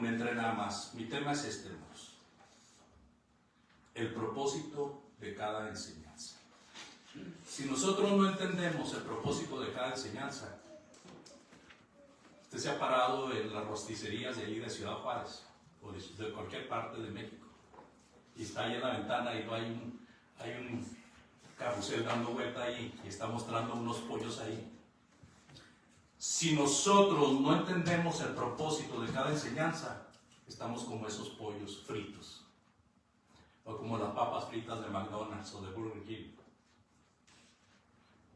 entre nada más. Mi tema es este, hermanos. El propósito de cada enseñanza. Si nosotros no entendemos el propósito de cada enseñanza, usted se ha parado en las rosticerías de ahí de Ciudad Juárez o de cualquier parte de México y está ahí en la ventana y no hay un carrusel dando vuelta ahí y está mostrando unos pollos ahí. Si nosotros no entendemos el propósito de cada enseñanza, estamos como esos pollos fritos o como las papas fritas de McDonald's o de Burger King.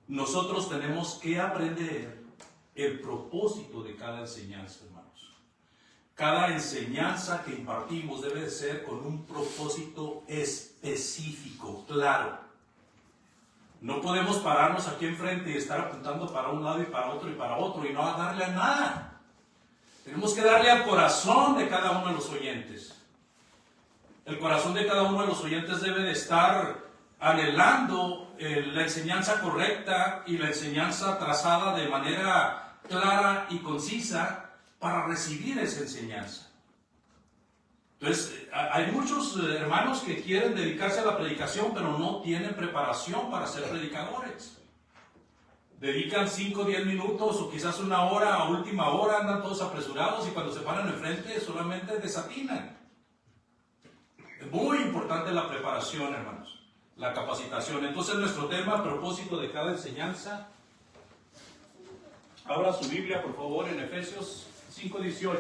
Nosotros tenemos que aprender el propósito de cada enseñanza, hermanos. Cada enseñanza que impartimos debe de ser con un propósito específico, claro. No podemos pararnos aquí enfrente y estar apuntando para un lado y para otro y no darle a nada. Tenemos que darle al corazón de cada uno de los oyentes. El corazón de cada uno de los oyentes debe de estar anhelando la enseñanza correcta y la enseñanza trazada de manera clara y concisa para recibir esa enseñanza. Entonces, hay muchos hermanos que quieren dedicarse a la predicación, pero no tienen preparación para ser predicadores. Dedican 5 o 10 minutos o quizás una hora, a última hora, andan todos apresurados y cuando se paran enfrente solamente desatinan. Es muy importante la preparación, hermanos, la capacitación. Entonces, nuestro tema, propósito de cada enseñanza. Abra su Biblia, por favor, en Efesios 5:18.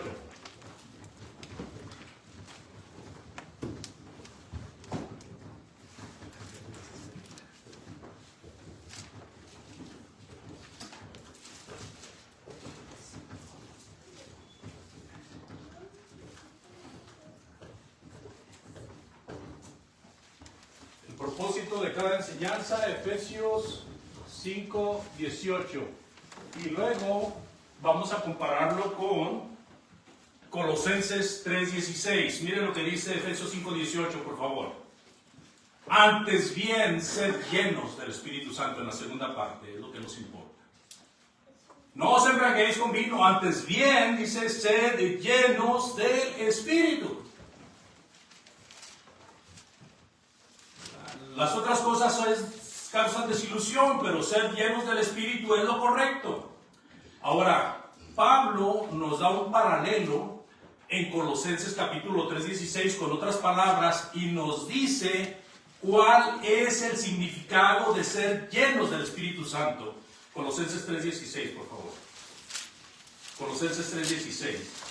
Propósito de cada enseñanza, Efesios 5:18. Y luego vamos a compararlo con Colosenses 3:16. Miren lo que dice Efesios 5:18, por favor. Antes bien, sed llenos del Espíritu Santo, en la segunda parte, es lo que nos importa. No os embriaguéis con vino, antes bien, dice, sed llenos del Espíritu. Las otras cosas causan desilusión, pero ser llenos del Espíritu es lo correcto. Ahora, Pablo nos da un paralelo en Colosenses capítulo 3:16 con otras palabras y nos dice cuál es el significado de ser llenos del Espíritu Santo. Colosenses 3:16, por favor. Colosenses 3:16.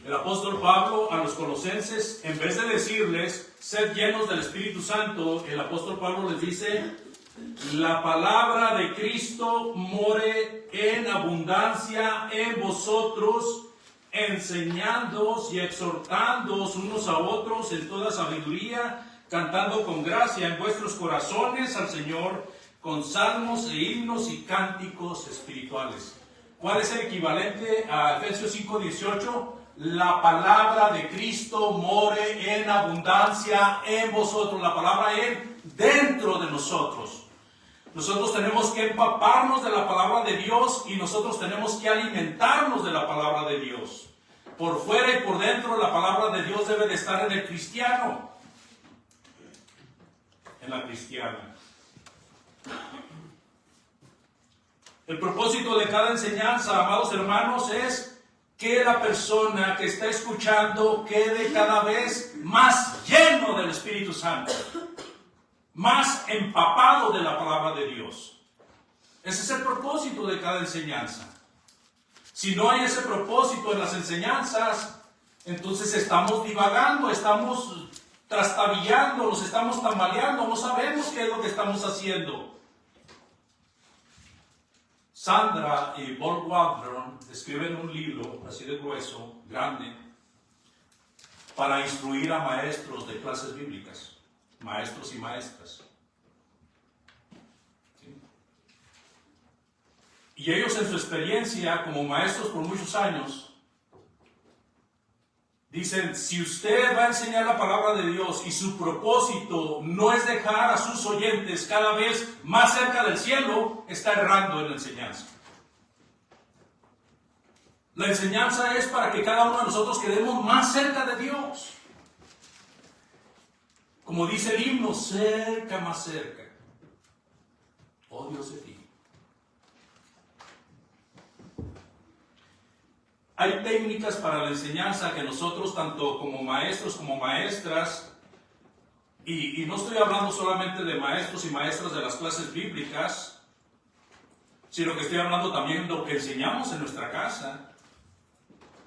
El apóstol Pablo a los colosenses, en vez de decirles, sed llenos del Espíritu Santo, el apóstol Pablo les dice, la palabra de Cristo more en abundancia en vosotros, enseñándoos y exhortándoos unos a otros en toda sabiduría, cantando con gracia en vuestros corazones al Señor, con salmos e himnos y cánticos espirituales. ¿Cuál es el equivalente a Efesios 5:18? La palabra de Cristo more en abundancia en vosotros. La palabra en dentro de nosotros. Nosotros tenemos que empaparnos de la palabra de Dios y nosotros tenemos que alimentarnos de la palabra de Dios. Por fuera y por dentro la palabra de Dios debe de estar en el cristiano. En la cristiana. El propósito de cada enseñanza, amados hermanos, es que la persona que está escuchando quede cada vez más lleno del Espíritu Santo, más empapado de la palabra de Dios. Ese es el propósito de cada enseñanza. Si no hay ese propósito en las enseñanzas, entonces estamos divagando, estamos trastabillando, nos estamos tambaleando, no sabemos qué es lo que estamos haciendo. Sandra y Bob Wadron escriben un libro así de grueso, grande, para instruir a maestros de clases bíblicas, maestros y maestras. ¿Sí? Y ellos en su experiencia como maestros por muchos años, dicen, si usted va a enseñar la palabra de Dios y su propósito no es dejar a sus oyentes cada vez más cerca del cielo, está errando en la enseñanza. La enseñanza es para que cada uno de nosotros quedemos más cerca de Dios. Como dice el himno, cerca, más cerca. Oh Dios de ti. Hay técnicas para la enseñanza que nosotros, tanto como maestros como maestras, y no estoy hablando solamente de maestros y maestras de las clases bíblicas, sino que estoy hablando también de lo que enseñamos en nuestra casa.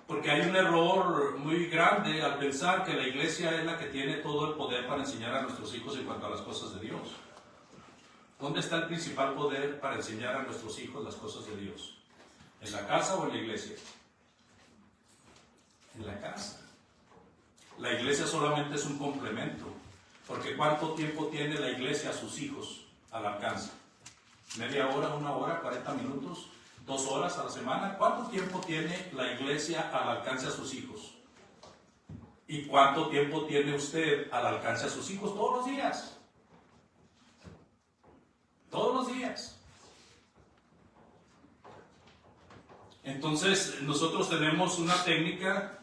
Porque hay un error muy grande al pensar que la iglesia es la que tiene todo el poder para enseñar a nuestros hijos en cuanto a las cosas de Dios. ¿Dónde está el principal poder para enseñar a nuestros hijos las cosas de Dios? ¿En la casa o en la iglesia? En la casa. La iglesia solamente es un complemento, porque ¿cuánto tiempo tiene la iglesia a sus hijos al alcance? ¿Media hora, 1 hora, 40 minutos, 2 horas a la semana? ¿Cuánto tiempo tiene la iglesia al alcance a sus hijos? ¿Y cuánto tiempo tiene usted al alcance a sus hijos? Todos los días. Todos los días. Entonces, nosotros tenemos una técnica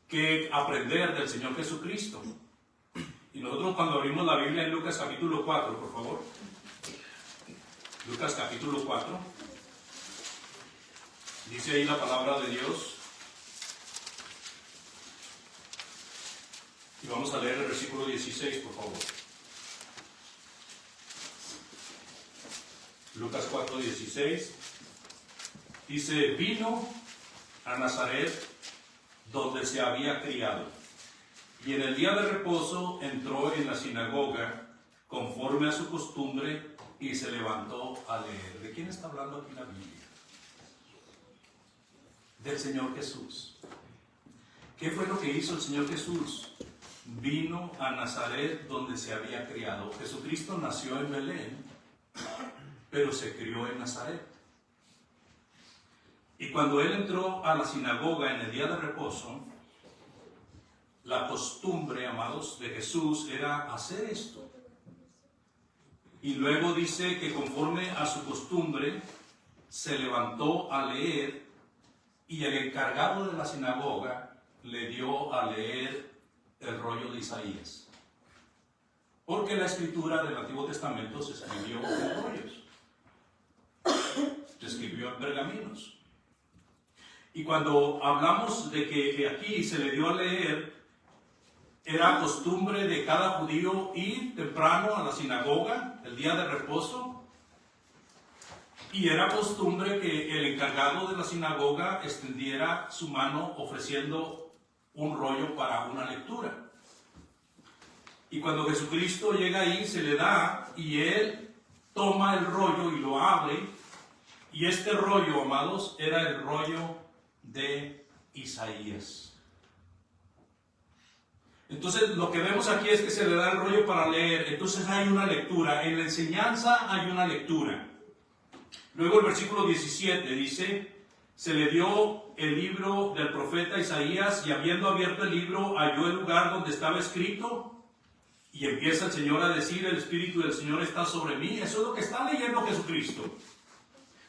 que aprender del Señor Jesucristo. Y nosotros, cuando abrimos la Biblia en Lucas capítulo 4, por favor. Lucas capítulo 4. Dice ahí la palabra de Dios. Y vamos a leer el versículo 16, por favor. Lucas 4, 16. Dice, vino a Nazaret, donde se había criado, y en el día de reposo entró en la sinagoga, conforme a su costumbre, y se levantó a leer. ¿De quién está hablando aquí la Biblia? Del Señor Jesús. ¿Qué fue lo que hizo el Señor Jesús? Vino a Nazaret, donde se había criado. Jesucristo nació en Belén, pero se crió en Nazaret. Y cuando él entró a la sinagoga en el día de reposo, la costumbre, amados, de Jesús era hacer esto. Y luego dice que conforme a su costumbre, se levantó a leer, y el encargado de la sinagoga le dio a leer el rollo de Isaías. Porque la escritura del Antiguo Testamento se escribió en rollos. Se escribió en pergaminos. Y cuando hablamos de que aquí se le dio a leer, era costumbre de cada judío ir temprano a la sinagoga el día de reposo, y era costumbre que el encargado de la sinagoga extendiera su mano ofreciendo un rollo para una lectura. Y cuando Jesucristo llega ahí, se le da, y él toma el rollo y lo abre, y este rollo, amados, era el rollo de Isaías. Entonces lo que vemos aquí es que se le da el rollo para leer. Entonces hay una lectura, en la enseñanza hay una lectura. Luego el versículo 17 dice, se le dio el libro del profeta Isaías, y habiendo abierto el libro halló el lugar donde estaba escrito, y empieza el Señor a decir, el Espíritu del Señor está sobre mí. Eso es lo que está leyendo Jesucristo.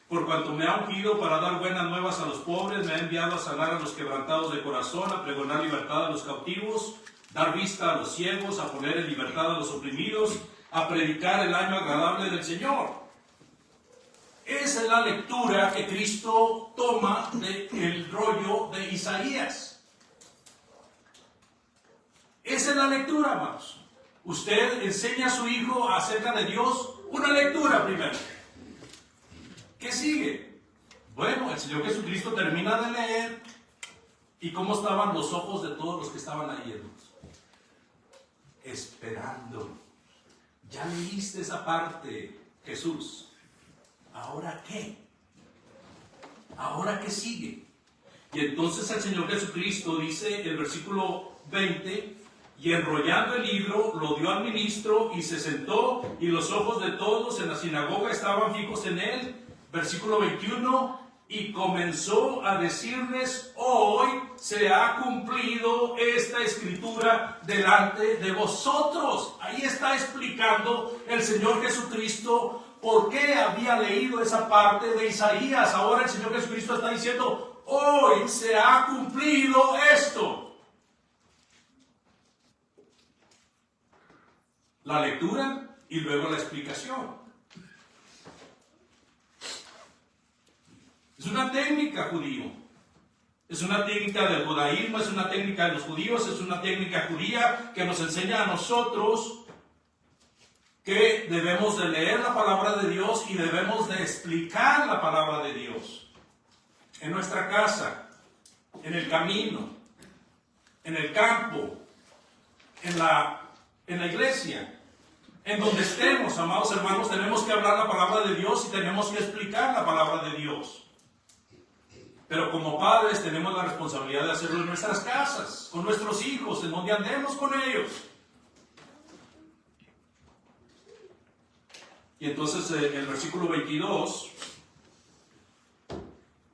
Por cuanto me ha ungido para dar buenas nuevas a los pobres, me ha enviado a sanar a los quebrantados de corazón, a pregonar libertad a los cautivos, dar vista a los ciegos, a poner en libertad a los oprimidos, a predicar el año agradable del Señor. Esa es la lectura que Cristo toma del rollo de Isaías. Esa es la lectura, amados. Usted enseña a su hijo acerca de Dios, una lectura primero. ¿Qué sigue? Bueno, el Señor Jesucristo termina de leer, y ¿cómo estaban los ojos de todos los que estaban ahí, hermanos? Esperando. Ya leíste esa parte, Jesús. ¿Ahora qué? ¿Ahora qué sigue? Y entonces el Señor Jesucristo dice, el versículo 20, y enrollando el libro, lo dio al ministro, y se sentó, y los ojos de todos en la sinagoga estaban fijos en él. Versículo 21, y comenzó a decirles, hoy se ha cumplido esta escritura delante de vosotros. Ahí está explicando el Señor Jesucristo por qué había leído esa parte de Isaías. Ahora el Señor Jesucristo está diciendo, hoy se ha cumplido esto. La lectura y luego la explicación. Es una técnica judío. Es una técnica del judaísmo, es una técnica de los judíos, es una técnica judía que nos enseña a nosotros que debemos de leer la palabra de Dios y debemos de explicar la palabra de Dios. En nuestra casa, en el camino, en el campo, en la iglesia, en donde estemos, amados hermanos, tenemos que hablar la palabra de Dios y tenemos que explicar la palabra de Dios. Pero como padres tenemos la responsabilidad de hacerlo en nuestras casas, con nuestros hijos, en donde andemos con ellos. Y entonces el versículo 22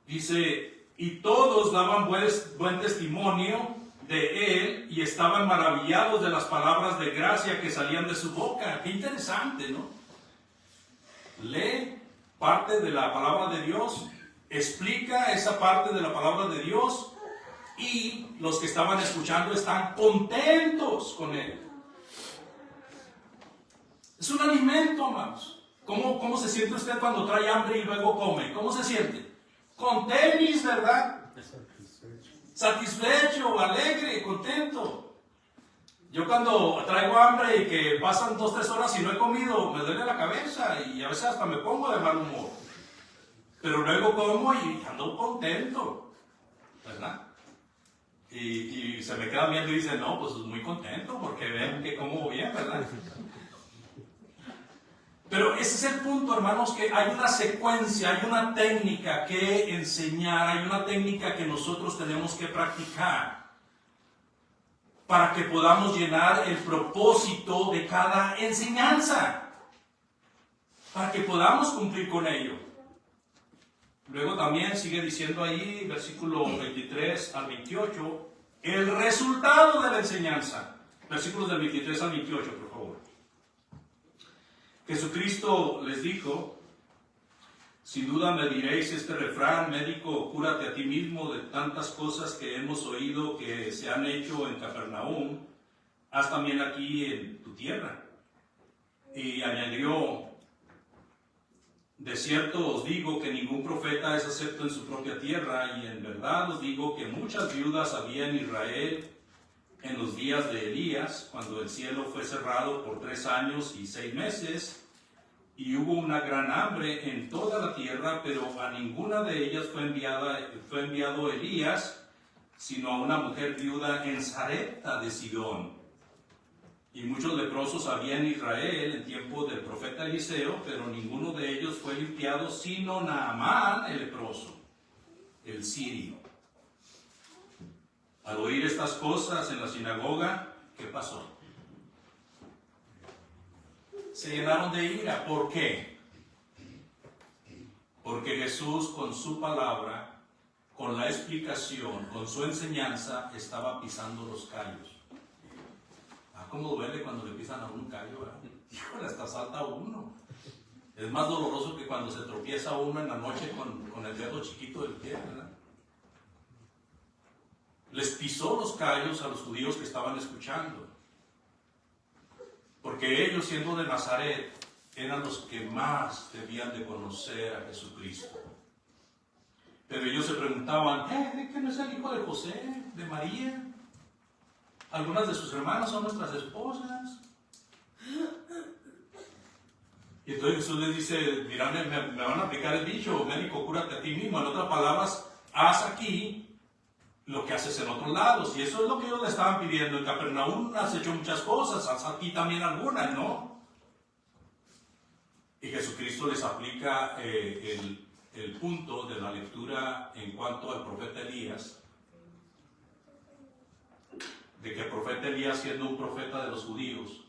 dice, y todos daban buen testimonio de él y estaban maravillados de las palabras de gracia que salían de su boca. Qué interesante, ¿no? Lee parte de la palabra de Dios, explica esa parte de la palabra de Dios y los que estaban escuchando están contentos con él. Es un alimento, amados. ¿Cómo se siente usted cuando trae hambre y luego come? ¿Cómo se siente? Con tenis, ¿verdad? Satisfecho, alegre, contento. Yo cuando traigo hambre y que pasan 2-3 horas y no he comido, me duele la cabeza y a veces hasta me pongo de mal humor. Pero luego como y ando contento, ¿verdad? Y se me queda viendo y dice, no, pues muy contento porque ven que como bien, ¿verdad? Pero ese es el punto, hermanos, que hay una secuencia, hay una técnica que enseñar, hay una técnica que nosotros tenemos que practicar para que podamos llenar el propósito de cada enseñanza, para que podamos cumplir con ello. Luego también sigue diciendo ahí, versículo 23 al 28, el resultado de la enseñanza. Versículos del 23 al 28, por favor. Jesucristo les dijo, sin duda me diréis este refrán, médico, cúrate a ti mismo de tantas cosas que hemos oído que se han hecho en Capernaum, haz también aquí en tu tierra. Y añadió, de cierto os digo que ningún profeta es acepto en su propia tierra, y en verdad os digo que muchas viudas había en Israel en los días de Elías, cuando el cielo fue cerrado por 3 años y 6 meses, y hubo una gran hambre en toda la tierra, pero a ninguna de ellas fue enviado Elías, sino a una mujer viuda en Sarepta de Sidón. Y muchos leprosos había en Israel en tiempo del profeta Eliseo, pero ninguno de ellos fue limpiado, sino Naamán el leproso, el sirio. Al oír estas cosas en la sinagoga, ¿qué pasó? Se llenaron de ira. ¿Por qué? Porque Jesús con su palabra, con la explicación, con su enseñanza, estaba pisando los callos. ¿Cómo duele cuando le pisan a uno un callo? Híjole, hasta salta uno. Es más doloroso que cuando se tropieza uno en la noche con el dedo chiquito del pie, ¿verdad? Les pisó los callos a los judíos que estaban escuchando. Porque ellos, siendo de Nazaret, eran los que más debían de conocer a Jesucristo. Pero ellos se preguntaban, ¿qué no es el hijo de José, de María? Algunas de sus hermanas son nuestras esposas. Y entonces Jesús les dice, mira, me van a aplicar el dicho, médico, cúrate a ti mismo. En otras palabras, haz aquí lo que haces en otros lados. Y eso es lo que ellos le estaban pidiendo. En Capernaum has hecho muchas cosas, haz aquí también algunas, ¿no? Y Jesucristo les aplica el punto de la lectura en cuanto al profeta Elías, de que el profeta Elías, siendo un profeta de los judíos,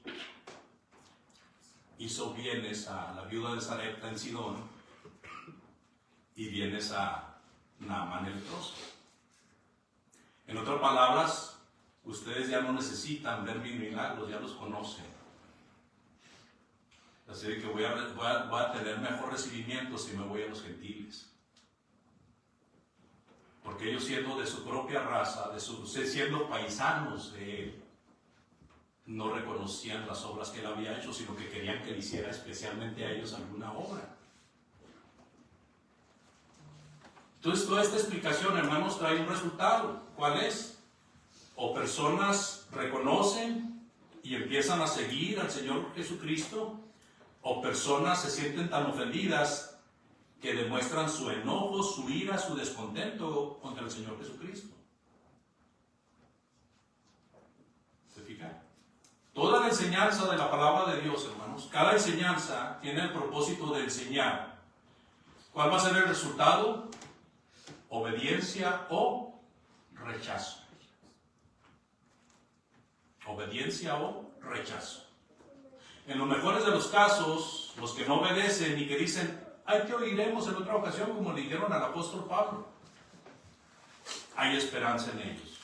hizo bienes a la viuda de Sarepta en Sidón y bienes a Naamán el leproso. En otras palabras, ustedes ya no necesitan ver mis milagros, ya los conocen. Así que voy a tener mejor recibimiento si me voy a los gentiles. porque ellos siendo de su propia raza, siendo paisanos de él, no reconocían las obras que él había hecho, sino que querían que le hiciera especialmente a ellos alguna obra. Entonces, toda esta explicación, hermanos, trae un resultado. ¿Cuál es? O personas reconocen y empiezan a seguir al Señor Jesucristo, o personas se sienten tan ofendidas que demuestran su enojo, su ira, su descontento contra el Señor Jesucristo. ¿Se fijan? Toda la enseñanza de la palabra de Dios, hermanos, cada enseñanza tiene el propósito de enseñar. ¿Cuál va a ser el resultado? Obediencia o rechazo. Obediencia o rechazo. En los mejores de los casos, los que no obedecen y que dicen, ay, te oiremos en otra ocasión, como le dijeron al apóstol Pablo, hay esperanza en ellos,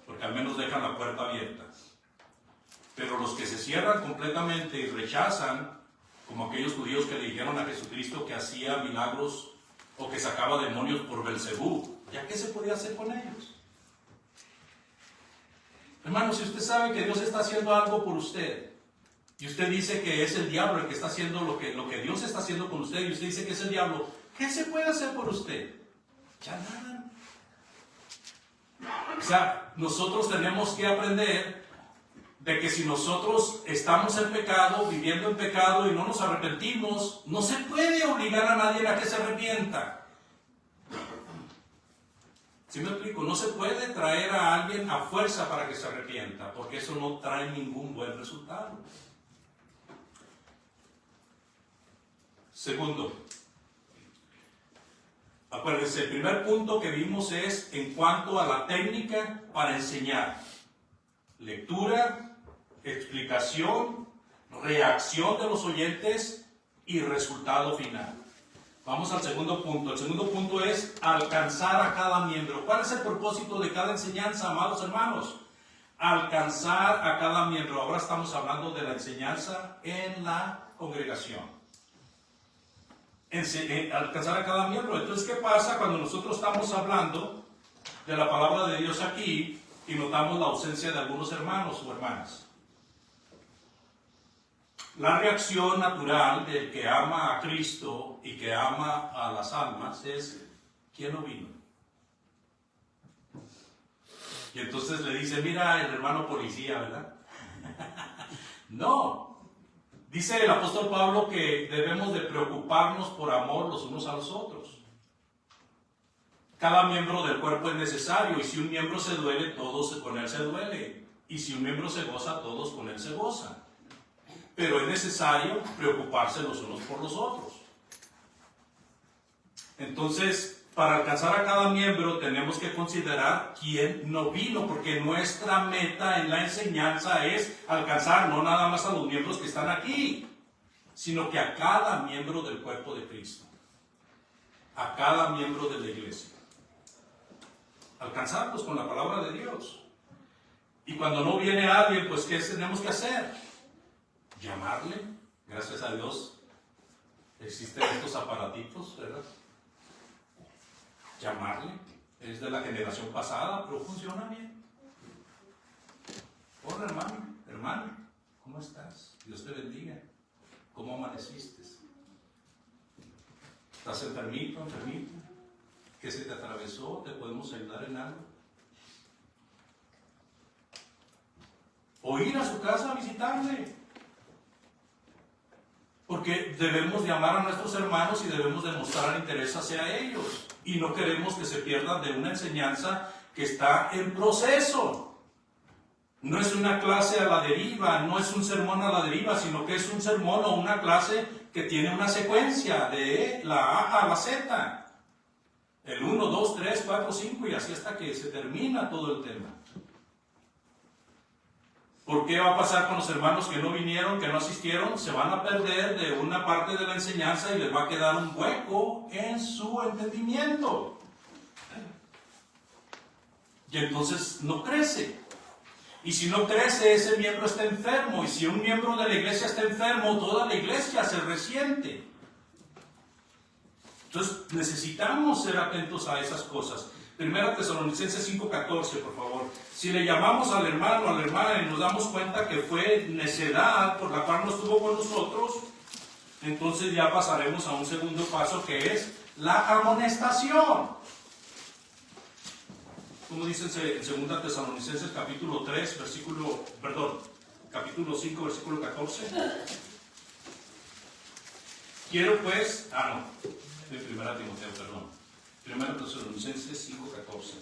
porque al menos dejan la puerta abierta. Pero los que se cierran completamente y rechazan, como aquellos judíos que le dijeron a Jesucristo que hacía milagros o que sacaba demonios por Belcebú, ¿ya qué se podía hacer con ellos? Hermano, si usted sabe que Dios está haciendo algo por usted, y usted dice que es el diablo el que está haciendo lo que Dios está haciendo con usted, y usted dice que es el diablo, ¿qué se puede hacer por usted? Ya nada. O sea, nosotros tenemos que aprender de que si nosotros estamos en pecado, viviendo en pecado y no nos arrepentimos, no se puede obligar a nadie a que se arrepienta. ¿Sí me explico? No se puede traer a alguien a fuerza para que se arrepienta, porque eso no trae ningún buen resultado. Segundo, acuérdense, el primer punto que vimos es en cuanto a la técnica para enseñar. Lectura, explicación, reacción de los oyentes y resultado final. Vamos al segundo punto. El segundo punto es alcanzar a cada miembro. ¿Cuál es el propósito de cada enseñanza, amados hermanos? Alcanzar a cada miembro. Ahora estamos hablando de la enseñanza en la congregación. Alcanzar a cada miembro. Entonces, ¿qué pasa cuando nosotros estamos hablando de la palabra de Dios aquí y notamos la ausencia de algunos hermanos o hermanas? La reacción natural del que ama a Cristo y que ama a las almas es, ¿quién no vino? Y entonces le dice, mira el hermano policía, ¿verdad? No. Dice el apóstol Pablo que debemos de preocuparnos por amor los unos a los otros. Cada miembro del cuerpo es necesario, y si un miembro se duele, todos con él se duele. Y si un miembro se goza, todos con él se gozan. Pero es necesario preocuparse los unos por los otros. Entonces, para alcanzar a cada miembro tenemos que considerar quién no vino, porque nuestra meta en la enseñanza es alcanzar no nada más a los miembros que están aquí, sino que a cada miembro del cuerpo de Cristo, a cada miembro de la iglesia. Alcanzarlos con la palabra de Dios. Y cuando no viene alguien, pues ¿qué tenemos que hacer? Llamarle. Gracias a Dios existen estos aparatitos, ¿verdad? Llamarle. Es de la generación pasada, pero funciona bien. Hola hermano, hermano, ¿cómo estás? Dios te bendiga. ¿Cómo amaneciste? ¿Estás enfermito, enfermita? ¿Qué se te atravesó? ¿Te podemos ayudar en algo? O ir a su casa a visitarle. Porque debemos de amar a nuestros hermanos y debemos de mostrar interés hacia ellos. Y no queremos que se pierdan de una enseñanza que está en proceso. No es una clase a la deriva, no es un sermón a la deriva, sino que es un sermón o una clase que tiene una secuencia de la A a la Z. El 1, 2, 3, 4, 5 y así hasta que se termina todo el tema. ¿Por qué va a pasar con los hermanos que no vinieron, que no asistieron? Se van a perder de una parte de la enseñanza y les va a quedar un hueco en su entendimiento. Y entonces no crece. Y si no crece, ese miembro está enfermo. Y si un miembro de la iglesia está enfermo, toda la iglesia se resiente. Entonces necesitamos ser atentos a esas cosas. Primera Tesalonicenses 5:14, por favor. Si le llamamos al hermano o a la hermana y nos damos cuenta que fue necedad por la cual no estuvo con nosotros, entonces ya pasaremos a un segundo paso, que es la amonestación. Como dice en 2 Tesalonicenses capítulo 5, versículo 14. Quiero pues, de 1 Timoteo, perdón. 1 Tesalonicenses 5:14.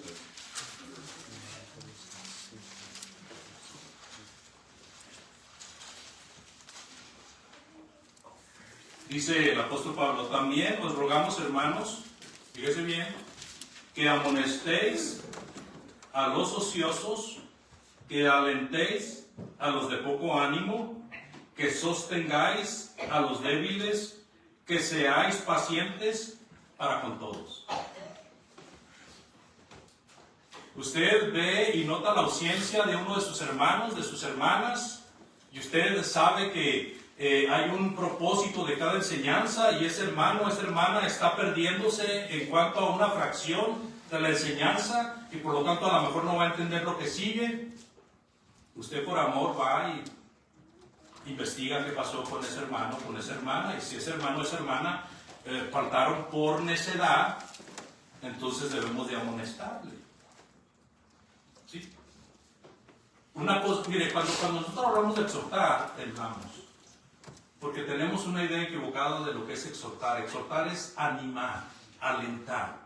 Dice el apóstol Pablo: también os rogamos, hermanos, fíjese bien, que amonestéis a los ociosos, que alentéis a los de poco ánimo, que sostengáis a los débiles, que seáis pacientes para con todos. Usted ve y nota la ausencia de uno de sus hermanos, de sus hermanas, y usted sabe que hay un propósito de cada enseñanza, y ese hermano, esa hermana está perdiéndose en cuanto a una fracción de la enseñanza, y por lo tanto a lo mejor no va a entender lo que sigue. Usted por amor va y investiga qué pasó con ese hermano, con esa hermana, y si ese hermano o esa hermana faltaron por necedad, entonces debemos de amonestarle. ¿Sí? Una cosa, mire, cuando nosotros hablamos de exhortar, temblamos, porque tenemos una idea equivocada de lo que es exhortar. Exhortar es animar, alentar.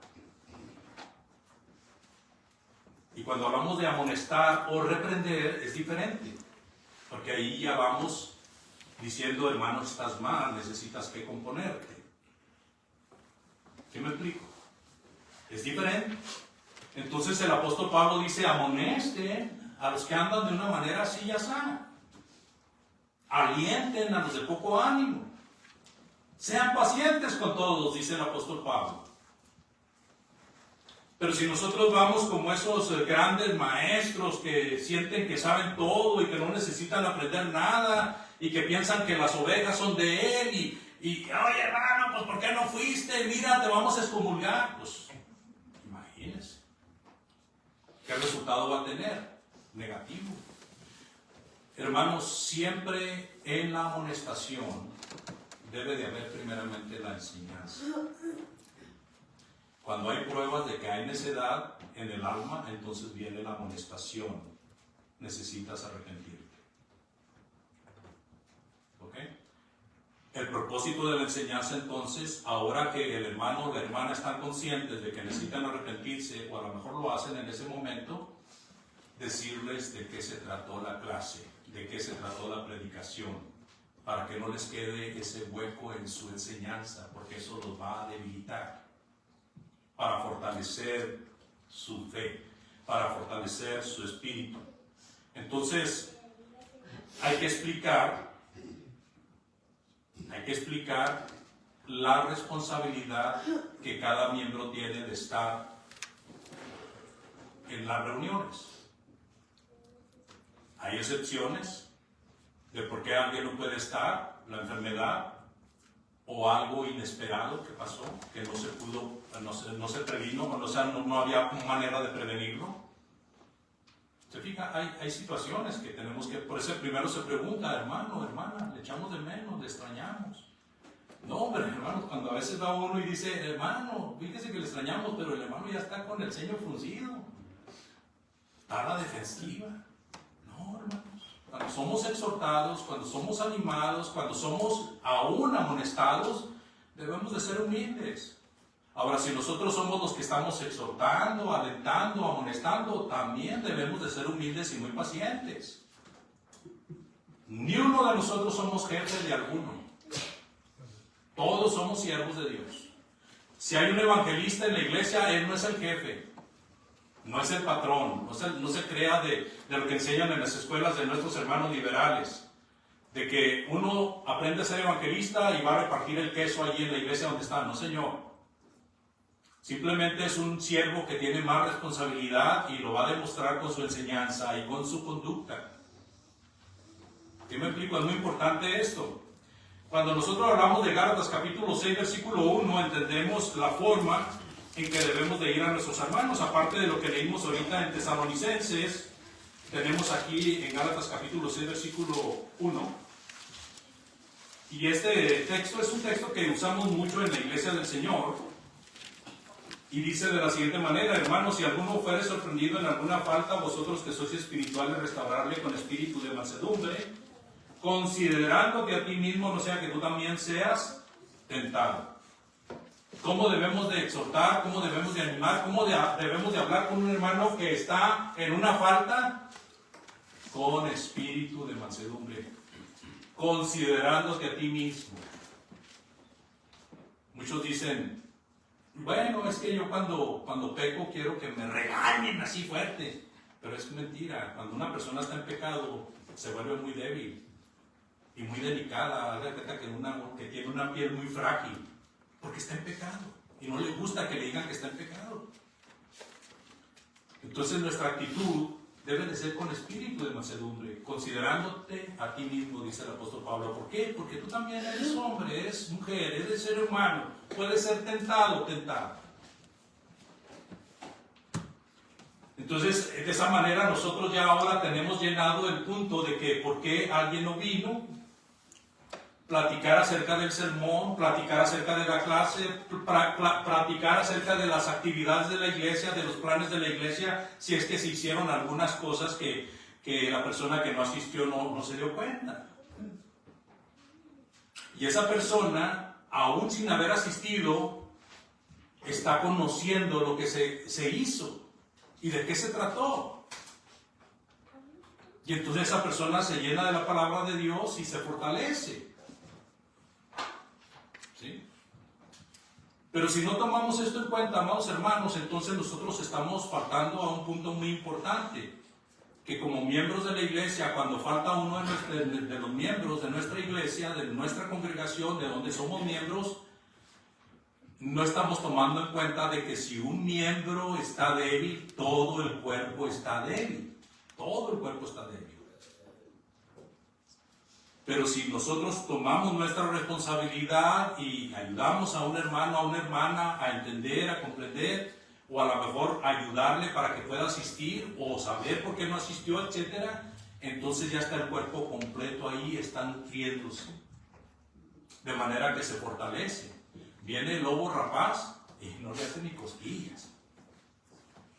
Y cuando hablamos de amonestar o reprender es diferente, porque ahí ya vamos diciendo: hermano, estás mal, necesitas que componerte. ¿Sí me explico? Es diferente. Entonces el apóstol Pablo dice: amonesten a los que andan de una manera así ya sana. Alienten a los de poco ánimo. Sean pacientes con todos, dice el apóstol Pablo. Pero si nosotros vamos como esos grandes maestros que sienten que saben todo y que no necesitan aprender nada y que piensan que las ovejas son de él y oye hermano, pues ¿por qué no fuiste? Mira, te vamos a excomulgar. Pues imagínense. ¿Qué resultado va a tener? Negativo. Hermanos, siempre en la amonestación debe de haber primeramente la enseñanza. Cuando hay pruebas de que hay necedad en el alma, entonces viene la amonestación. Necesitas arrepentirte. ¿Ok? El propósito de la enseñanza, entonces, ahora que el hermano o la hermana están conscientes de que necesitan arrepentirse, o a lo mejor lo hacen en ese momento, decirles de qué se trató la clase, de qué se trató la predicación, para que no les quede ese hueco en su enseñanza, porque eso los va a debilitar. Para fortalecer su fe, para fortalecer su espíritu. Entonces, hay que explicar la responsabilidad que cada miembro tiene de estar en las reuniones. Hay excepciones de por qué alguien no puede estar, la enfermedad, o algo inesperado que pasó, que no se pudo, no se previno, o sea, no había manera de prevenirlo. ¿Se fija? Hay situaciones que tenemos que, por eso primero se pregunta: hermano, hermana, le echamos de menos, le extrañamos. No, hombre, hermano, cuando a veces va uno y dice: hermano, fíjese que le extrañamos, pero el hermano ya está con el ceño fruncido, está a la defensiva. No, hermano. Cuando somos exhortados, cuando somos animados, cuando somos aún amonestados, debemos de ser humildes. Ahora, si nosotros somos los que estamos exhortando, alentando, amonestando, también debemos de ser humildes y muy pacientes. Ni uno de nosotros somos jefes de alguno. Todos somos siervos de Dios. Si hay un evangelista en la iglesia, él no es el jefe. No es el patrón, no se crea de lo que enseñan en las escuelas de nuestros hermanos liberales, de que uno aprende a ser evangelista y va a repartir el queso allí en la iglesia donde está. No, señor. Simplemente es un siervo que tiene más responsabilidad y lo va a demostrar con su enseñanza y con su conducta. ¿Qué me explico? Es muy importante esto. Cuando nosotros hablamos de Gálatas capítulo 6, versículo 1, entendemos la forma en que debemos de ir a nuestros hermanos, aparte de lo que leímos ahorita en Tesalonicenses. Tenemos aquí en Gálatas capítulo 6, versículo 1. Y este texto es un texto que usamos mucho en la iglesia del Señor. Y dice de la siguiente manera: hermanos, si alguno fuere sorprendido en alguna falta, vosotros que sois espirituales, restaurarle con espíritu de mansedumbre, considerándote a ti mismo, no sea que tú también seas tentado. ¿Cómo debemos de exhortar? ¿Cómo debemos de animar? ¿Cómo debemos de hablar con un hermano que está en una falta? Con espíritu de mansedumbre, considerándote a ti mismo. Muchos dicen: bueno, es que yo cuando peco quiero que me regañen así fuerte. Pero es mentira. Cuando una persona está en pecado, se vuelve muy débil y muy delicada. Haga cuenta que tiene una piel muy frágil, porque está en pecado y no le gusta que le digan que está en pecado. Entonces nuestra actitud debe de ser con espíritu de mansedumbre, considerándote a ti mismo, dice el apóstol Pablo. ¿Por qué? Porque tú también eres hombre, eres mujer, eres ser humano, puedes ser tentado o tentada. Entonces, de esa manera nosotros ya ahora tenemos llenado el punto de que por qué alguien no vino, platicar acerca del sermón, platicar acerca de la clase, platicar acerca de las actividades de la iglesia, de los planes de la iglesia, si es que se hicieron algunas cosas que la persona que no asistió no se dio cuenta. Y esa persona, aún sin haber asistido, está conociendo lo que se hizo y de qué se trató. Y entonces esa persona se llena de la palabra de Dios y se fortalece. ¿Sí? Pero si no tomamos esto en cuenta, amados hermanos, entonces nosotros estamos faltando a un punto muy importante, que como miembros de la iglesia, cuando falta uno de los miembros de nuestra iglesia, de nuestra congregación, de donde somos miembros, no estamos tomando en cuenta de que si un miembro está débil, todo el cuerpo está débil. Todo el cuerpo está débil. Pero si nosotros tomamos nuestra responsabilidad y ayudamos a un hermano, a una hermana a entender, a comprender, o a lo mejor ayudarle para que pueda asistir, o saber por qué no asistió, etc., entonces ya está el cuerpo completo ahí, está nutriéndose. De manera que se fortalece. Viene el lobo rapaz y no le hace ni cosquillas.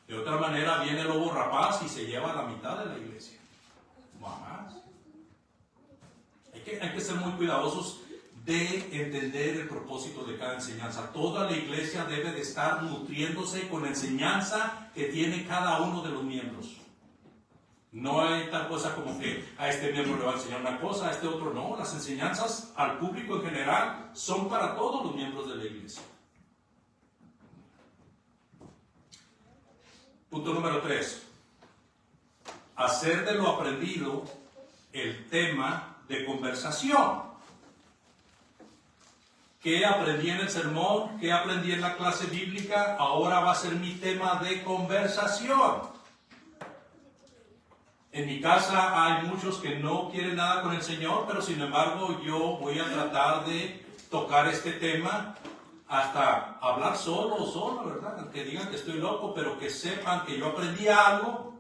De otra manera viene el lobo rapaz y se lleva a la mitad de la iglesia. Más. Hay que ser muy cuidadosos de entender el propósito de cada enseñanza. Toda la iglesia debe de estar nutriéndose con la enseñanza que tiene cada uno de los miembros. No hay tal cosa como que a este miembro le va a enseñar una cosa, a este otro no. Las enseñanzas al público en general son para todos los miembros de la iglesia. Punto número 3. Hacer de lo aprendido el tema de conversación. ¿Qué aprendí en el sermón? ¿Qué aprendí en la clase bíblica? Ahora va a ser mi tema de conversación. En mi casa hay muchos que no quieren nada con el Señor, pero sin embargo yo voy a tratar de tocar este tema hasta hablar solo, ¿verdad? Aunque digan que estoy loco, pero que sepan que yo aprendí algo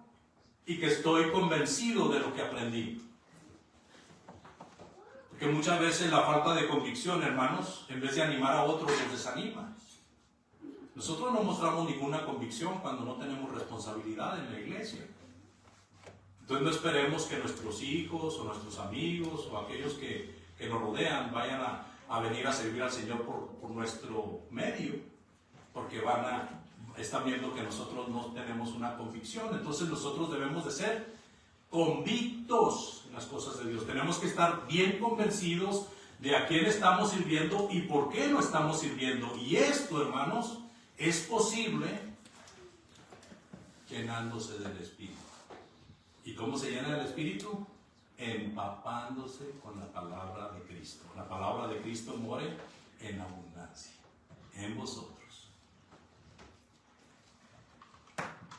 y que estoy convencido de lo que aprendí. Porque muchas veces la falta de convicción, hermanos, en vez de animar a otros, los desanima. Nosotros no mostramos ninguna convicción cuando no tenemos responsabilidad en la iglesia. Entonces no esperemos que nuestros hijos o nuestros amigos o aquellos que nos rodean vayan a venir a servir al Señor por nuestro medio, porque están viendo que nosotros no tenemos una convicción. Entonces nosotros debemos de ser convictos en las cosas de Dios. Tenemos que estar bien convencidos de a quién estamos sirviendo y por qué lo estamos sirviendo. Y esto, hermanos, es posible llenándose del Espíritu. ¿Y cómo se llena el Espíritu? Empapándose con la palabra de Cristo. La palabra de Cristo more en abundancia en vosotros.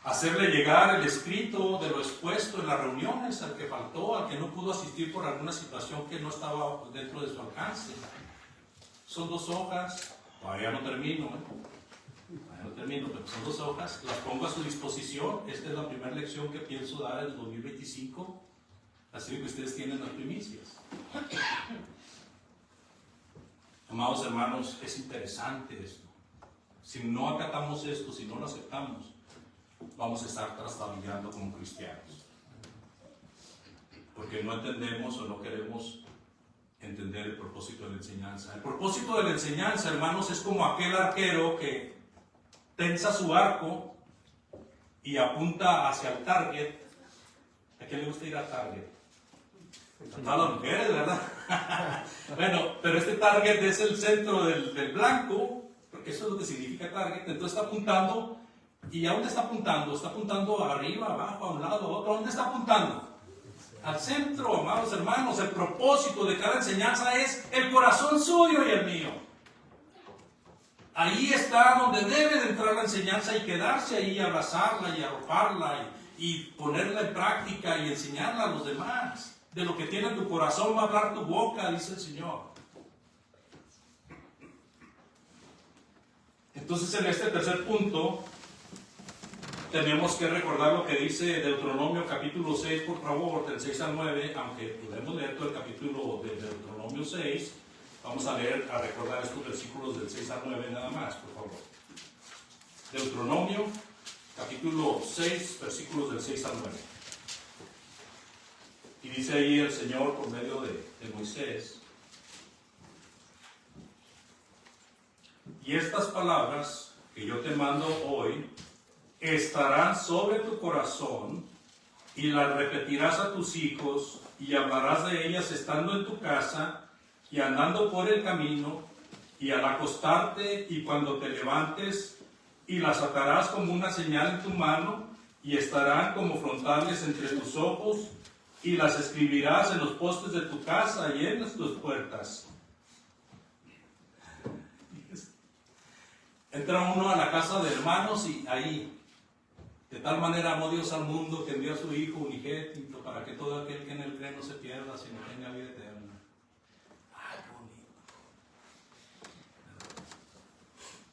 Hacerle llegar el escrito de lo expuesto en las reuniones al que faltó, al que no pudo asistir por alguna situación que no estaba dentro de su alcance. Son 2 hojas, todavía no termino, Bueno, termino, pero son 2 hojas, las pongo a su disposición. Esta es la primera lección que pienso dar en el 2025, así que ustedes tienen las primicias. Amados hermanos, es interesante esto. Si no acatamos esto, si no lo aceptamos, vamos a estar trastabillando como cristianos. Porque no entendemos o no queremos entender el propósito de la enseñanza. El propósito de la enseñanza, hermanos, es como aquel arquero que tensa su arco y apunta hacia el target. ¿A quién le gusta ir al target? A todas las mujeres, ¿verdad? Bueno, pero este target es el centro del blanco, porque eso es lo que significa target. Entonces está apuntando. ¿Y a dónde está apuntando? Está apuntando arriba, abajo, a un lado, a otro. ¿A dónde está apuntando? Al centro, amados hermanos. El propósito de cada enseñanza es el corazón suyo y el mío. Ahí está donde debe de entrar la enseñanza y quedarse ahí, abrazarla y arroparla y ponerla en práctica y enseñarla a los demás. De lo que tiene tu corazón va a hablar tu boca, dice el Señor. Entonces, en este tercer punto, tenemos que recordar lo que dice Deuteronomio capítulo 6, por favor, del 6 al 9, aunque podemos leer todo el capítulo de Deuteronomio 6, vamos a recordar estos versículos del 6 al 9 nada más, por favor. Deuteronomio capítulo 6, versículos del 6 al 9. Y dice ahí el Señor por medio de Moisés: y estas palabras que yo te mando hoy estarán sobre tu corazón, y las repetirás a tus hijos, y hablarás de ellas estando en tu casa, y andando por el camino, y al acostarte, y cuando te levantes, y las atarás como una señal en tu mano, y estarán como frontales entre tus ojos, y las escribirás en los postes de tu casa y en tus puertas. Entra uno a la casa de hermanos y ahí, de tal manera amó Dios al mundo que envió a su Hijo unigénito para que todo aquel que en él cree no se pierda, sino tenga vida eterna. Ay, qué bonito.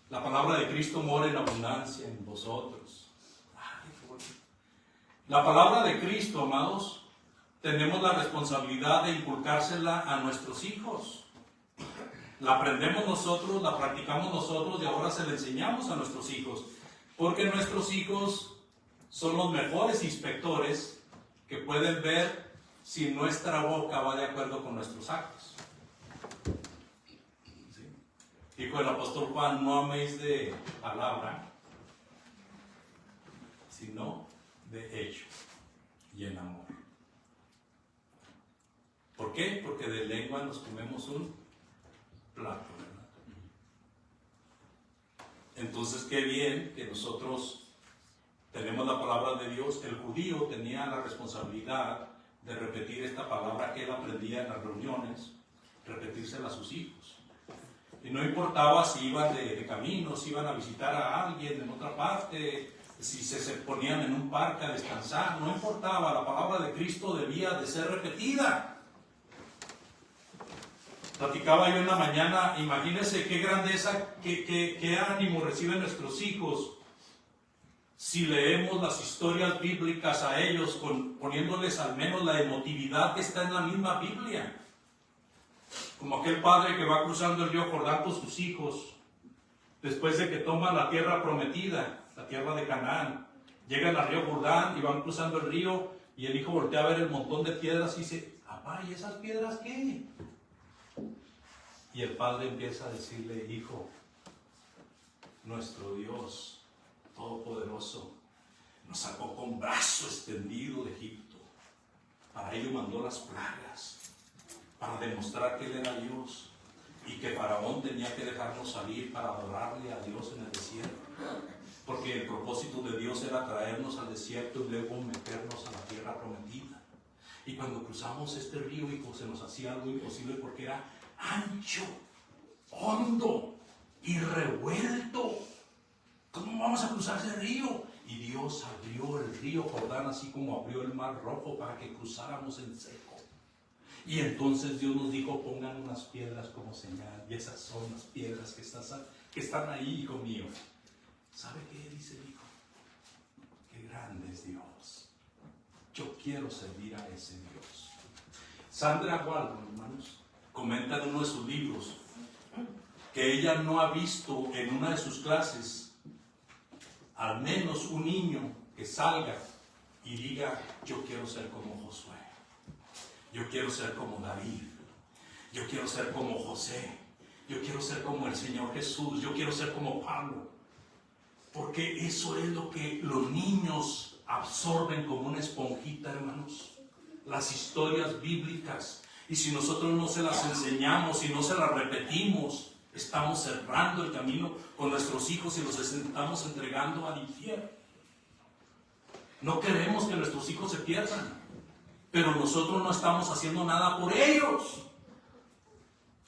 La palabra de Cristo mora en abundancia en vosotros. Ay, qué bonito. La palabra de Cristo, amados, tenemos la responsabilidad de inculcársela a nuestros hijos. La aprendemos nosotros, la practicamos nosotros y ahora se la enseñamos a nuestros hijos. Porque nuestros hijos son los mejores inspectores que pueden ver si nuestra boca va de acuerdo con nuestros actos. ¿Sí? Dijo el apóstol Juan: no améis de palabra, sino de hecho y en amor. ¿Por qué? Porque de lengua nos comemos un plato, ¿verdad? Entonces, qué bien que nosotros tenemos la palabra de Dios. El judío tenía la responsabilidad de repetir esta palabra que él aprendía en las reuniones, repetírsela a sus hijos. Y no importaba si iban de camino, si iban a visitar a alguien en otra parte, si se ponían en un parque a descansar, no importaba, la palabra de Cristo debía de ser repetida. Platicaba yo en la mañana, imagínense qué grandeza, qué ánimo reciben nuestros hijos si leemos las historias bíblicas a ellos, poniéndoles al menos la emotividad que está en la misma Biblia. Como aquel padre que va cruzando el río Jordán con sus hijos, después de que toman la tierra prometida, la tierra de Canaán. Llegan al río Jordán y van cruzando el río, y el hijo voltea a ver el montón de piedras y dice: papá, ¿y esas piedras qué? Y el padre empieza a decirle: hijo, nuestro Dios Todopoderoso nos sacó con brazo extendido de Egipto. Para ello mandó las plagas, para demostrar que Él era Dios y que Faraón tenía que dejarnos salir para adorarle a Dios en el desierto. Porque el propósito de Dios era traernos al desierto y luego meternos a la tierra prometida. Y cuando cruzamos este río, hijo, se nos hacía algo imposible porque era ancho, hondo y revuelto. ¿Cómo vamos a cruzar ese río? Y Dios abrió el río Jordán así como abrió el mar Rojo para que cruzáramos en seco. Y entonces Dios nos dijo: pongan unas piedras como señal. Y esas son las piedras que están ahí, hijo mío. ¿Sabe qué dice el hijo? Qué grande es Dios. Yo quiero servir a ese Dios. Sandra Waldron, hermanos, comenta en uno de sus libros que ella no ha visto en una de sus clases al menos un niño que salga y diga: yo quiero ser como Josué, yo quiero ser como David, yo quiero ser como José, yo quiero ser como el Señor Jesús, yo quiero ser como Pablo. Porque eso es lo que los niños absorben como una esponjita, hermanos. Las historias bíblicas. Y si nosotros no se las enseñamos y no se las repetimos, estamos cerrando el camino con nuestros hijos y los estamos entregando al infierno. No queremos que nuestros hijos se pierdan, pero nosotros no estamos haciendo nada por ellos.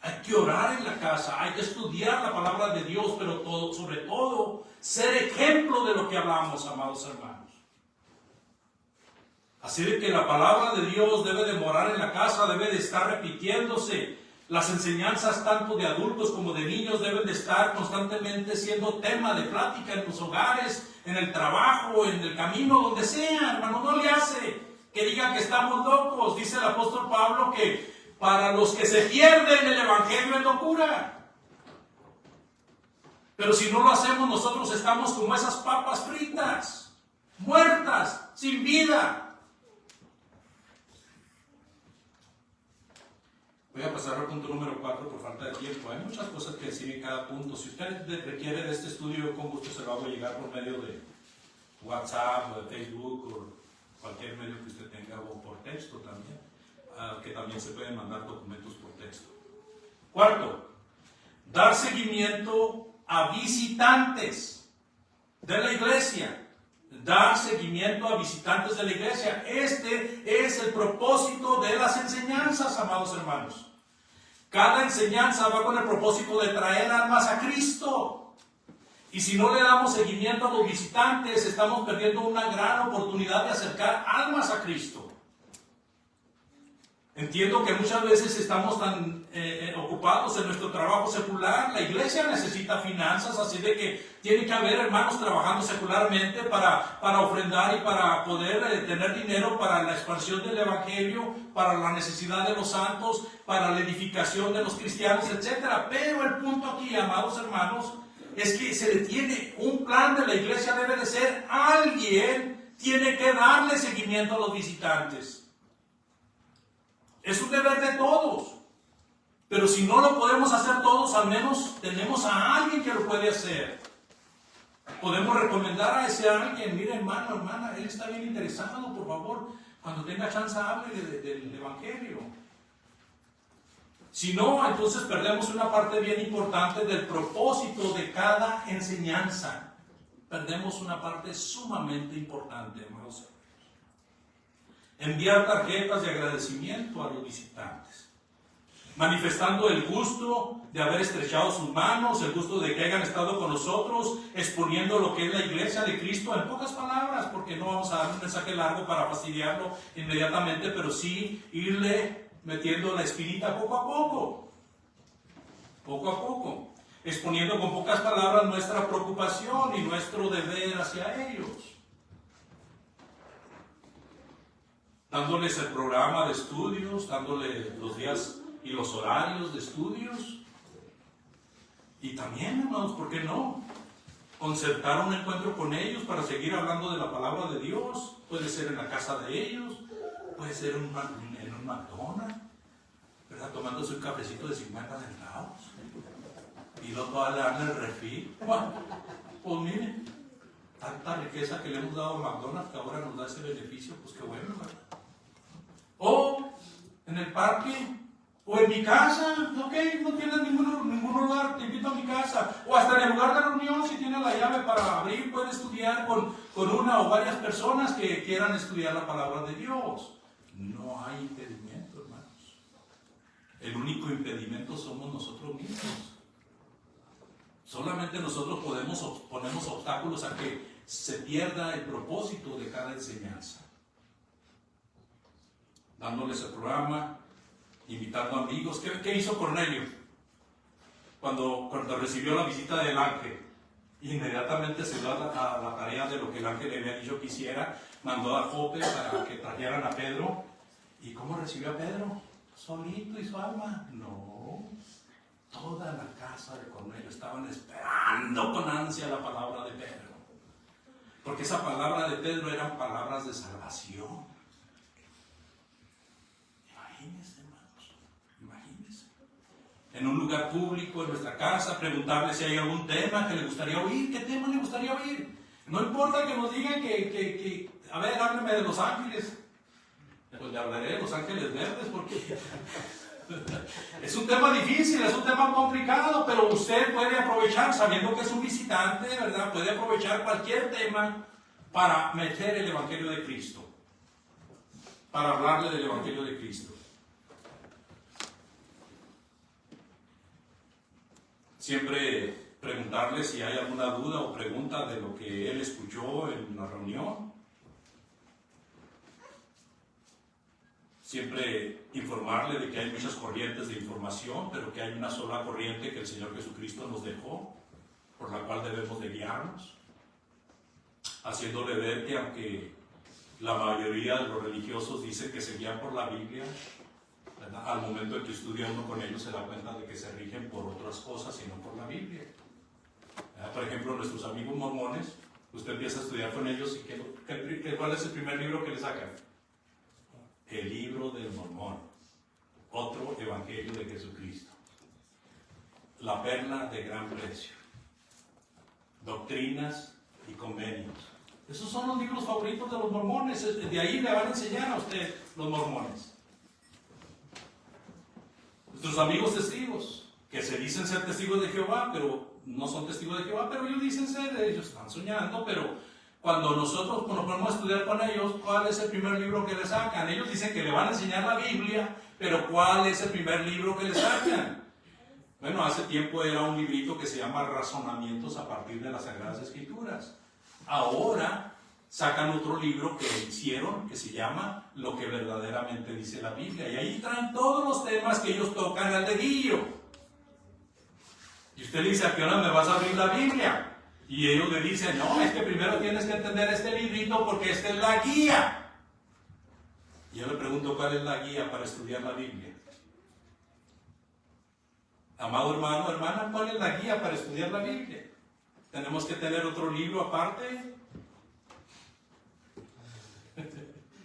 Hay que orar en la casa, hay que estudiar la palabra de Dios, pero sobre todo, ser ejemplo de lo que hablamos, amados hermanos. Así de que la palabra de Dios debe de morar en la casa, debe de estar repitiéndose. Las enseñanzas tanto de adultos como de niños deben de estar constantemente siendo tema de plática en los hogares, en el trabajo, en el camino, donde sea, hermano. No le hace que digan que estamos locos. Dice el apóstol Pablo que para los que se pierden el evangelio es locura. Pero si no lo hacemos, nosotros estamos como esas papas fritas, muertas, sin vida. Voy a pasar al punto número 4 por falta de tiempo. Hay muchas cosas que decir en cada punto. Si usted requiere de este estudio, con gusto se lo hago llegar por medio de WhatsApp o de Facebook o cualquier medio que usted tenga, o por texto también, que también se pueden mandar documentos por texto. Cuarto, dar seguimiento a visitantes de la iglesia. Dar seguimiento a visitantes de la iglesia. Este es el propósito de las enseñanzas, amados hermanos. Cada enseñanza va con el propósito de traer almas a Cristo. Y si no le damos seguimiento a los visitantes, estamos perdiendo una gran oportunidad de acercar almas a Cristo. Entiendo que muchas veces estamos tan ocupados en nuestro trabajo secular. La iglesia necesita finanzas, así de que tiene que haber hermanos trabajando secularmente para ofrendar y para poder tener dinero para la expansión del evangelio, para la necesidad de los santos, para la edificación de los cristianos, etc. Pero el punto aquí, amados hermanos, es que se le tiene un plan de la iglesia, debe de ser alguien, tiene que darle seguimiento a los visitantes. Es un deber de todos. Pero si no lo podemos hacer todos, al menos tenemos a alguien que lo puede hacer. Podemos recomendar a ese alguien: mire, hermano, hermana, él está bien interesado, por favor, cuando tenga chance hable del evangelio. Si no, entonces perdemos una parte bien importante del propósito de cada enseñanza. Perdemos una parte sumamente importante, hermanos. Enviar tarjetas de agradecimiento a los visitantes, manifestando el gusto de haber estrechado sus manos, el gusto de que hayan estado con nosotros, exponiendo lo que es la iglesia de Cristo en pocas palabras, porque no vamos a dar un mensaje largo para fastidiarlo inmediatamente, pero sí irle metiendo la espinita poco a poco, exponiendo con pocas palabras nuestra preocupación y nuestro deber hacia ellos. Dándoles el programa de estudios, dándole los días y los horarios de estudios. Y también, hermanos, ¿por qué no? Concertar un encuentro con ellos para seguir hablando de la palabra de Dios. Puede ser en la casa de ellos, puede ser en un McDonald's, ¿verdad? Tomándose un cafecito de 50 centavos. Y luego a darle el refil. Bueno, pues miren, tanta riqueza que le hemos dado a McDonald's que ahora nos da ese beneficio, pues qué bueno, ¿verdad? O en el parque, o en mi casa, ok, no tienes ningún lugar, te invito a mi casa, o hasta en el lugar de reunión, si tienes la llave para abrir, puedes estudiar con una o varias personas que quieran estudiar la palabra de Dios. No hay impedimento, hermanos. El único impedimento somos nosotros mismos. Solamente nosotros ponemos obstáculos a que se pierda el propósito de cada enseñanza. Dándoles el programa, invitando amigos. ¿Qué hizo Cornelio cuando recibió la visita del ángel? Inmediatamente se dio a la tarea de lo que el ángel le había dicho que hiciera, mandó a Jope para que trajeran a Pedro. ¿Y cómo recibió a Pedro? ¿Solito y su alma? No. Toda la casa de Cornelio estaban esperando con ansia la palabra de Pedro. Porque esa palabra de Pedro eran palabras de salvación. Imagínense, hermanos, imagínense. En un lugar público, en nuestra casa, preguntarle si hay algún tema que le gustaría oír. ¿Qué tema le gustaría oír? No importa que nos digan que a ver, hábleme de Los Ángeles. Pues le hablaré de Los Ángeles Verdes porque es un tema difícil, es un tema complicado, pero usted puede aprovechar, sabiendo que es un visitante, ¿verdad? Puede aprovechar cualquier tema para meter el Evangelio de Cristo, para hablarle del Evangelio de Cristo. Siempre preguntarle si hay alguna duda o pregunta de lo que él escuchó en la reunión. Siempre informarle de que hay muchas corrientes de información, pero que hay una sola corriente que el Señor Jesucristo nos dejó, por la cual debemos de guiarnos, haciéndole ver que aunque la mayoría de los religiosos dicen que se guían por la Biblia, ¿verdad? Al momento en que estudia uno con ellos se da cuenta de que se rigen por otras cosas y no por la Biblia. Por ejemplo, nuestros amigos mormones, usted empieza a estudiar con ellos y ¿cuál es el primer libro que le sacan? El libro del Mormón, otro evangelio de Jesucristo, la perla de gran precio, doctrinas y convenios. Esos son los libros favoritos de los mormones, de ahí le van a enseñar a usted los mormones. Nuestros amigos testigos, que se dicen ser testigos de Jehová, pero no son testigos de Jehová, pero ellos dicen ser, ellos están soñando, pero cuando nosotros nos ponemos a estudiar con ellos, ¿cuál es el primer libro que le sacan? Ellos dicen que le van a enseñar la Biblia, pero ¿cuál es el primer libro que le sacan? Bueno, hace tiempo era un librito que se llama Razonamientos a partir de las Sagradas Escrituras. Ahora sacan otro libro que hicieron, que se llama Lo que verdaderamente dice la Biblia. Y ahí traen todos los temas que ellos tocan al dedillo. Y usted le dice, ¿a qué hora me vas a abrir la Biblia? Y ellos le dicen, no, es que primero tienes que entender este librito porque esta es la guía. Y yo le pregunto, ¿cuál es la guía para estudiar la Biblia? Amado hermano, hermana, ¿cuál es la guía para estudiar la Biblia? ¿Tenemos que tener otro libro aparte?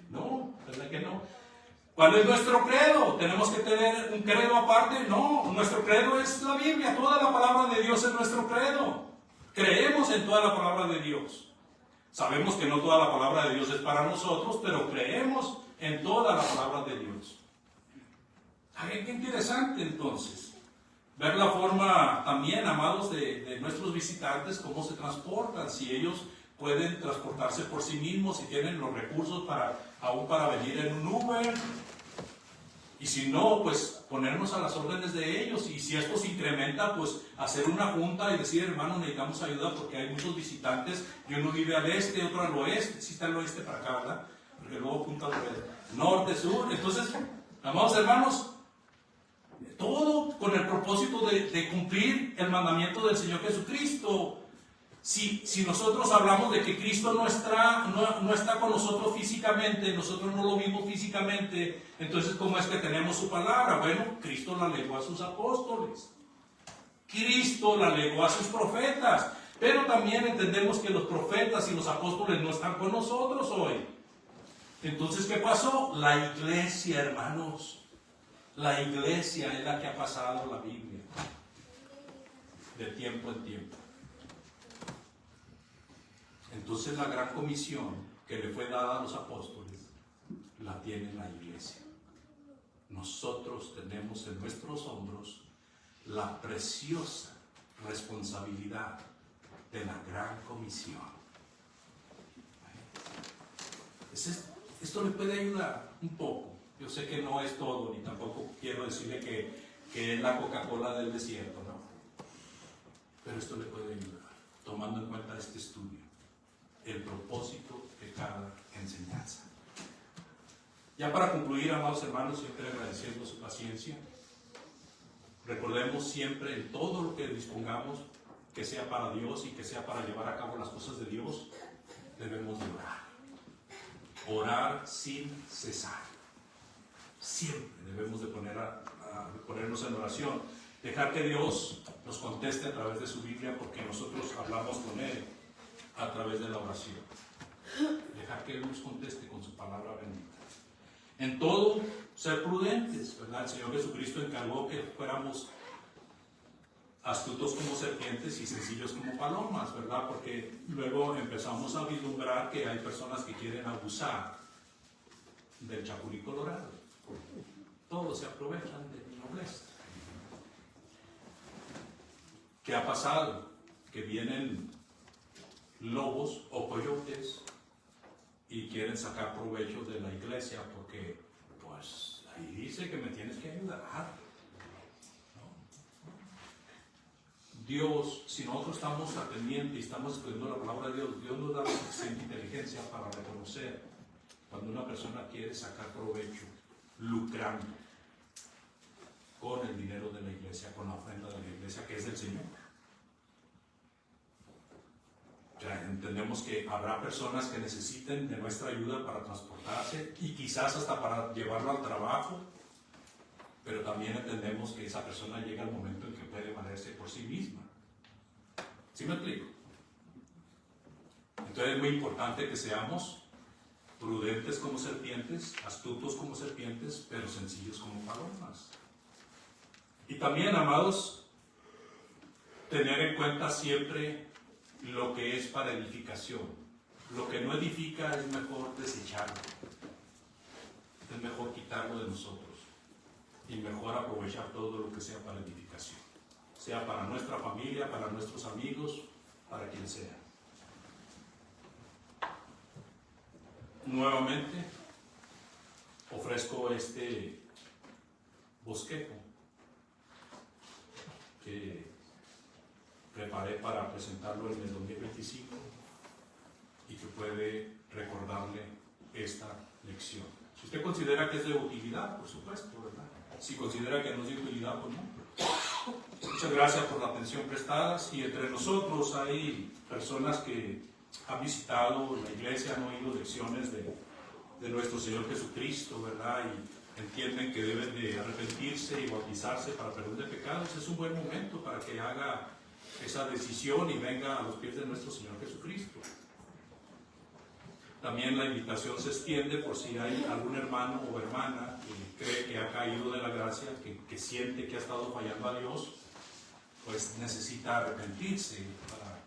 No, ¿verdad que no? ¿Cuál es nuestro credo? ¿Tenemos que tener un credo aparte? No, nuestro credo es la Biblia, toda la palabra de Dios es nuestro credo. Creemos en toda la palabra de Dios. Sabemos que no toda la palabra de Dios es para nosotros, pero creemos en toda la palabra de Dios. Ay, qué interesante entonces. Ver la forma también, amados, de nuestros visitantes, cómo se transportan, si ellos pueden transportarse por sí mismos, si tienen los recursos aún para venir en un Uber. Y si no, pues ponernos a las órdenes de ellos. Y si esto se incrementa, pues hacer una junta y decir, hermanos, necesitamos ayuda porque hay muchos visitantes. Y uno vive al este, otro al oeste. Sí está al oeste para acá, ¿verdad? Porque luego punta al oeste. Norte, sur. Entonces, amados hermanos, todo con el propósito de cumplir el mandamiento del Señor Jesucristo. Si nosotros hablamos de que Cristo no está con nosotros físicamente, nosotros no lo vimos físicamente, entonces ¿cómo es que tenemos su palabra? Bueno, Cristo la legó a sus apóstoles, Cristo la legó a sus profetas, pero también entendemos que los profetas y los apóstoles no están con nosotros hoy. Entonces, ¿qué pasó? La iglesia, hermanos, la iglesia es la que ha pasado la Biblia de tiempo en tiempo. Entonces la gran comisión que le fue dada a los apóstoles la tiene la iglesia. Nosotros tenemos en nuestros hombros la preciosa responsabilidad de la gran comisión. Esto le puede ayudar un poco. Yo sé que no es todo, ni tampoco quiero decirle que es la Coca-Cola del desierto, ¿no? Pero esto le puede ayudar, tomando en cuenta este estudio, el propósito de cada enseñanza. Ya para concluir, amados hermanos, siempre agradeciendo su paciencia, recordemos siempre en todo lo que dispongamos, que sea para Dios y que sea para llevar a cabo las cosas de Dios, debemos de orar. Orar sin cesar. Siempre debemos de ponernos en oración. Dejar que Dios nos conteste a través de su Biblia, porque nosotros hablamos con Él a través de la oración. Dejar que Él nos conteste con su palabra bendita. En todo, ser prudentes, ¿verdad? El Señor Jesucristo encargó que fuéramos astutos como serpientes y sencillos como palomas, ¿verdad? Porque luego empezamos a vislumbrar que hay personas que quieren abusar del chapulí colorado. Todos se aprovechan de mi nobleza. ¿Qué ha pasado? Que vienen lobos o coyotes y quieren sacar provecho de la iglesia porque, pues, ahí dice que me tienes que ayudar. Dios, si nosotros estamos atendiendo y estamos estudiando la palabra de Dios, Dios nos da la suficiente inteligencia para reconocer cuando una persona quiere sacar provecho, lucrando con el dinero de la iglesia, con la ofrenda de la iglesia, que es del Señor. Ya entendemos que habrá personas que necesiten de nuestra ayuda para transportarse y quizás hasta para llevarlo al trabajo, pero también entendemos que esa persona llega al momento en que puede valerse por sí misma. ¿Sí me explico? Entonces es muy importante que seamos prudentes como serpientes, astutos como serpientes, pero sencillos como palomas. Y también, amados, tener en cuenta siempre lo que es para edificación. Lo que no edifica es mejor desecharlo. Es mejor quitarlo de nosotros. Y mejor aprovechar todo lo que sea para edificación. Sea para nuestra familia, para nuestros amigos, para quien sea. Nuevamente, ofrezco este bosquejo que preparé para presentarlo en el 2025 y que puede recordarle esta lección. Si usted considera que es de utilidad, por supuesto, ¿verdad? Si considera que no es de utilidad, pues no. Muchas gracias por la atención prestada. Y entre nosotros hay personas que han visitado la iglesia, han oído lecciones de nuestro Señor Jesucristo, ¿verdad? Y entienden que deben de arrepentirse y bautizarse para perdón de pecados. Es un buen momento para que haga esa decisión y venga a los pies de nuestro Señor Jesucristo. También la invitación se extiende por si hay algún hermano o hermana que cree que ha caído de la gracia, que siente que ha estado fallando a Dios, pues necesita arrepentirse para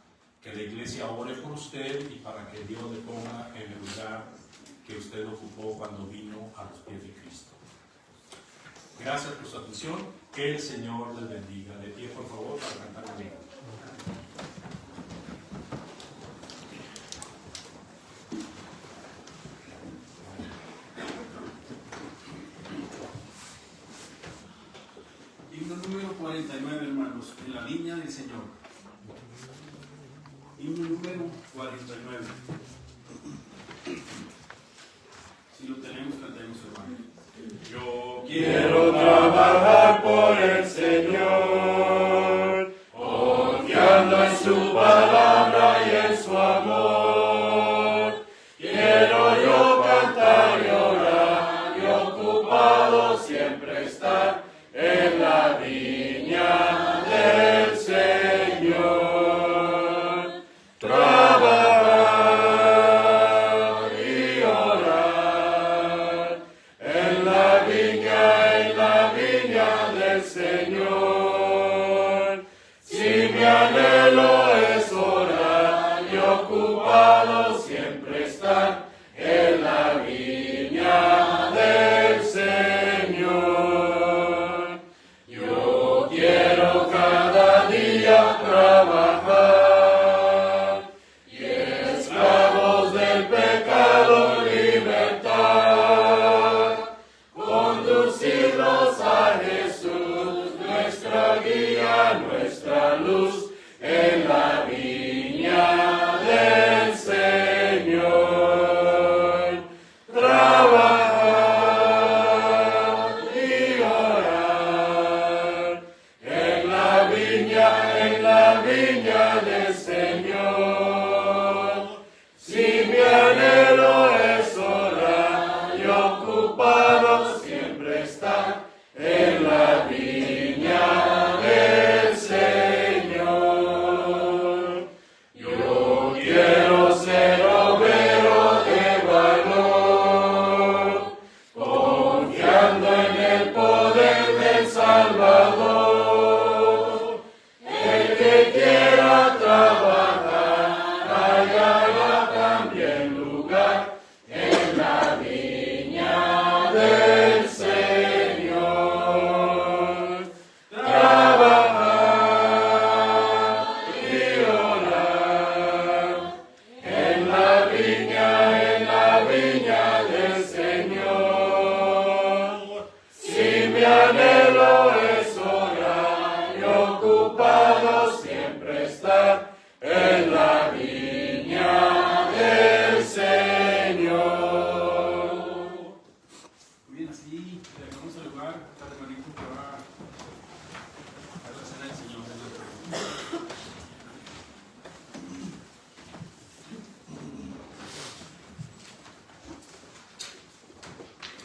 que la iglesia ore por usted y para que Dios le ponga en el lugar que usted ocupó cuando vino a los pies de Cristo. Gracias por su atención. Que el Señor les bendiga. De pie, por favor, para cantar conmigo. Himno número 49, hermanos, en la viña del Señor. Himno número 49. Si lo tenemos, cantemos, hermanos. Yo quiero trabajar por el Señor, confiando en su palabra y en su amor. Quiero yo cantar y orar y ocupado siempre estar en la viña del Señor. Trabajar y orar en la viña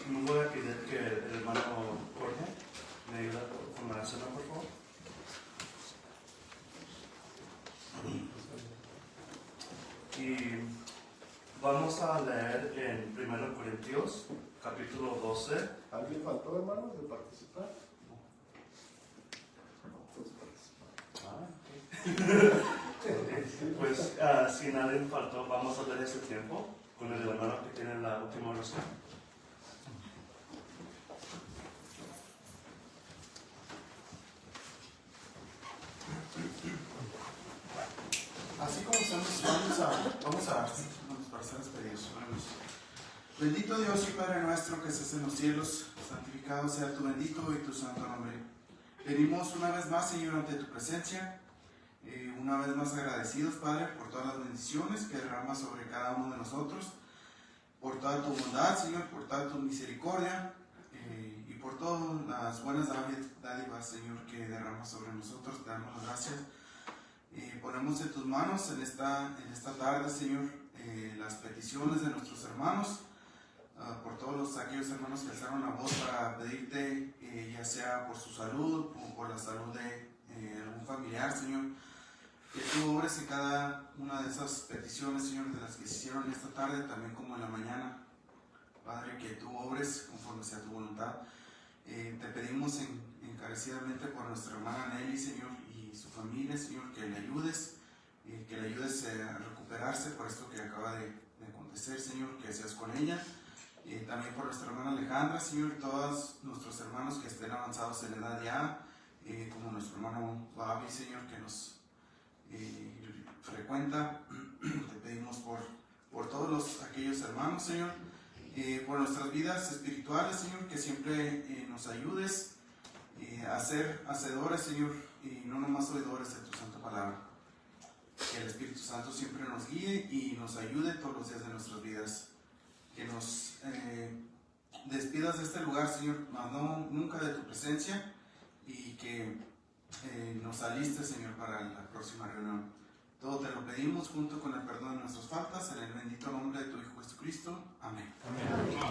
Me voy a pedir que el hermano Jorge me ayude con la cena, por favor. Y vamos a leer en 1 Corintios, capítulo 12. ¿Alguien faltó, hermanos, de participar? Puedes participar. Pues si nadie faltó, vamos a leer ese tiempo con el hermano que tiene la última oración. Así comenzamos, vamos a dar para ser despedidos. Oremos. Bendito Dios y Padre nuestro que estás en los cielos, santificado sea tu bendito y tu santo nombre. Venimos una vez más, Señor, ante tu presencia, una vez más agradecidos, Padre, por todas las bendiciones que derramas sobre cada uno de nosotros, por toda tu bondad, Señor, por toda tu misericordia y por todas las buenas dádivas, Señor, que derramas sobre nosotros. Te damos las gracias. Ponemos en tus manos en esta tarde, Señor, las peticiones de nuestros hermanos, por todos aquellos hermanos que alzaron la voz para pedirte, ya sea por su salud o por la salud de algún familiar, Señor, que tú obres en cada una de esas peticiones, Señor, de las que se hicieron esta tarde, también como en la mañana, Padre, que tú obres conforme sea tu voluntad. Te pedimos encarecidamente por nuestra hermana Nelly, Señor, y su familia, Señor, que le ayudes a recuperarse por esto que acaba de acontecer, Señor, que seas con ella. También por nuestra hermana Alejandra, Señor, y todos nuestros hermanos que estén avanzados en edad ya, como nuestro hermano Babi, Señor, que nos frecuenta. Te pedimos por todos aquellos hermanos, Señor, por nuestras vidas espirituales, Señor, que siempre nos ayudes a ser hacedores, Señor, y no nomás oidores de tu santa palabra. Que el Espíritu Santo siempre nos guíe y nos ayude todos los días de nuestras vidas. Que nos despidas de este lugar, Señor, mas no nunca de tu presencia, y que nos alistes, Señor, para la próxima reunión. Todo te lo pedimos junto con el perdón de nuestras faltas, en el bendito nombre de tu Hijo Jesucristo. Amén. Amén.